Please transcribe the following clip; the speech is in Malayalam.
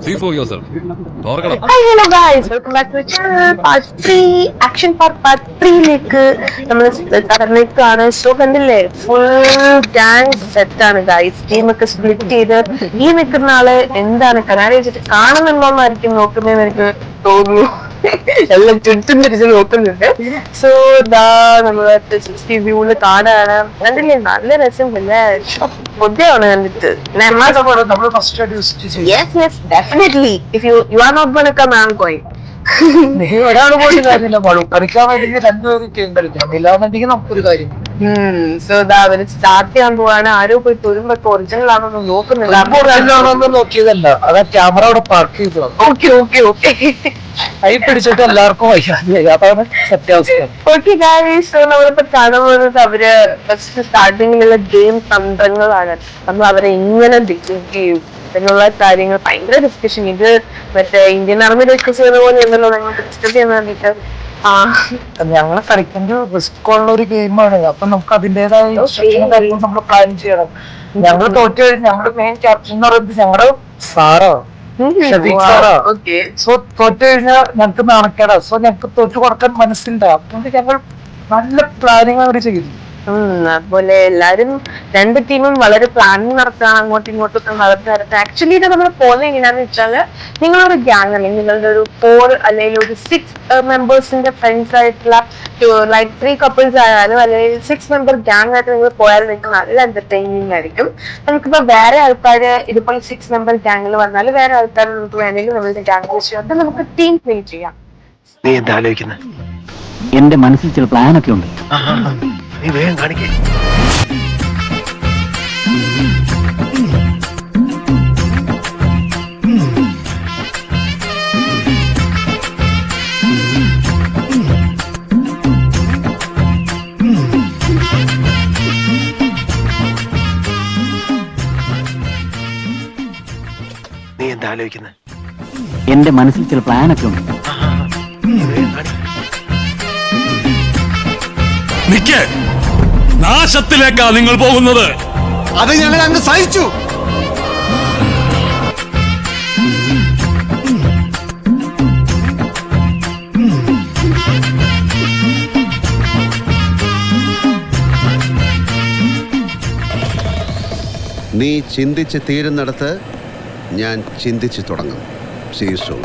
See for yourself. തുറക്കണം. Hi, hello guys, welcome back to the channel. Part 3, action part 3ലേക്ക് നമ്മൾ കടന്നേക്കാണ്. ഷോ കണ്ടില്ലേ, ഫുൾ ഗാങ് സെറ്റ് ആണ് ഗൈസ്. ടീമൊക്കെ സ്പ്ലിറ്റ് ചെയ്ത് ഈ നിൽക്കുന്ന ആള് എന്താണ് കനാരി വെച്ചിട്ട് കാണുന്നുണ്ടോന്നായിരിക്കും നോക്കുന്നതെന്ന് എനിക്ക് തോന്നുന്നു. എല്ലാം ചുറ്റും തിരിച്ച് നോക്കുന്നുണ്ട്. സോ ഇതാ നമ്മള് 360 വ്യൂല് കാണാണ്. കണ്ടില്ലേ, നല്ല രസമില്ലേ, ബുദ്ധിയാണ് കണ്ടിട്ട്. Yes, yes, definitely. If you are not gonna come, I'm going. ഒരാൾ പോലും കാര്യമില്ല, കളിക്കാൻ വേണ്ടി രണ്ടുപേർക്ക് കളിക്കാം, ഇല്ലാന്നുണ്ടെങ്കിൽ നമുക്കൊരു കാര്യം. സോ ഇതാ അവര് സ്റ്റാർട്ട് ചെയ്യാൻ പോവാണ്. ആരോ പോയി തൊഴുമ്പോ ഒറിജിനൽ ആണോ ഒറിജിനലാണോന്ന് നോക്കിയതല്ല, അതാ ക്യാമറ അവിടെ പാർക്ക് ചെയ്തു. ഓക്കെ കൈ പിടിച്ചിട്ട് എല്ലാവർക്കും വയ്യാതെ, അതാണ് സത്യാവസ്ഥ. ഓക്കെ ഗായ്സ്, സോ നമ്മളിപ്പോ കാണാൻ പോകുന്നത് അവര് ഫസ്റ്റ് സ്റ്റാർട്ടിങ്ങിലുള്ള ഗെയിം തന്ത്രങ്ങളാണ്. നമ്മൾ അവരെ എങ്ങനെ ഡിഫീറ്റ് ചെയ്യും എന്നുള്ള കാര്യങ്ങൾ ഭയങ്കര ഡിസ്കഷൻ. ഇത് മറ്റേ ഇന്ത്യൻ ആർമി ഡിസ്കസ് ചെയ്യുന്ന പോലെ എന്നല്ലോ ഞങ്ങൾക്ക് ഡിസ്കസ് ചെയ്യാൻ വേണ്ടിട്ട്. ഞങ്ങളെ കളിക്കേണ്ട റിസ്ക് ഉള്ള ഒരു ഗെയിമാണ്. അപ്പൊ നമുക്ക് അതിന്റേതായ ഇൻസ്ട്രക്ഷനും കാര്യങ്ങളും നമ്മൾ പ്ലാൻ ചെയ്യണം. ഞങ്ങൾ തോറ്റു കഴിഞ്ഞാൽ ഞങ്ങളുടെ മെയിൻ ക്യാപ്റ്റൻ എന്ന് പറയുന്നത് ഞങ്ങളുടെ സാറാണ്, ഷഫീഖ് സാറാ. സോ തോറ്റു കഴിഞ്ഞാൽ ഞങ്ങൾക്ക് നാണക്കേടാ. സോ ഞങ്ങൾക്ക് തോറ്റു കൊടുക്കാൻ മനസ്സില്ല. അതുകൊണ്ട് ഞങ്ങൾ നല്ല പ്ലാനിങ് അവർ ചെയ്തു. അതുപോലെ എല്ലാരും രണ്ട് ടീമും വളരെ പ്ലാനിങ് നടത്തുകയാണ്, അങ്ങോട്ടും ഇങ്ങോട്ടും നടത്തുന്നത്. ആക്ച്വലി ഇത് നമ്മൾ പോകുന്നത് എങ്ങനെയാന്ന് വെച്ചാല്, നിങ്ങളൊരു ഗ്യാങ് അല്ലെങ്കിൽ നിങ്ങളുടെ ഒരു 4 അല്ലെങ്കിൽ ഒരു 6 മെമ്പേഴ്സിന്റെ ഫ്രണ്ട്സ് ആയിട്ടുള്ള ലൈക്ക് 3 കപ്പിൾസ് ആയാലും അല്ലെങ്കിൽ 6 മെമ്പർ ഗ്യാങ് ആയിട്ട് നിങ്ങൾ പോയാൽ നിങ്ങൾക്ക് നല്ല എന്റർടൈനിങ് ആയിരിക്കും. നമുക്കിപ്പോ വേറെ ആൾക്കാര് ഇതുപോലെ 6 മെമ്പർ ഗ്യാങ്ങിൽ വന്നാലും വേറെ ആൾക്കാർ നമുക്ക് വേണമെങ്കിൽ നമ്മളുടെ ഗ്യാങ് ചെയ്യാം, നമുക്ക് ടീം പ്ലേ ചെയ്യാം. നീ എന്താ ആലോചിക്കുന്നത്? എന്റെ മനസ്സിൽ ചില പ്ലാനൊക്കെ ഉണ്ട്. നീ വേഗം കാണിക്കേ. നീ എന്താ ആലോചിക്കുന്നത്? എന്റെ മനസ്സിൽ ചില പ്ലാനൊക്കെ ഉണ്ട്. നിക്ക്, നാശത്തിലേക്കാ നിങ്ങൾ പോകുന്നത്. അത് ഞങ്ങൾ അങ്ങ് സഹിച്ചു. നീ ചിന്തിച്ച് തീരുന്നിടത്ത് ഞാൻ ചിന്തിച്ചു തുടങ്ങും. See you soon.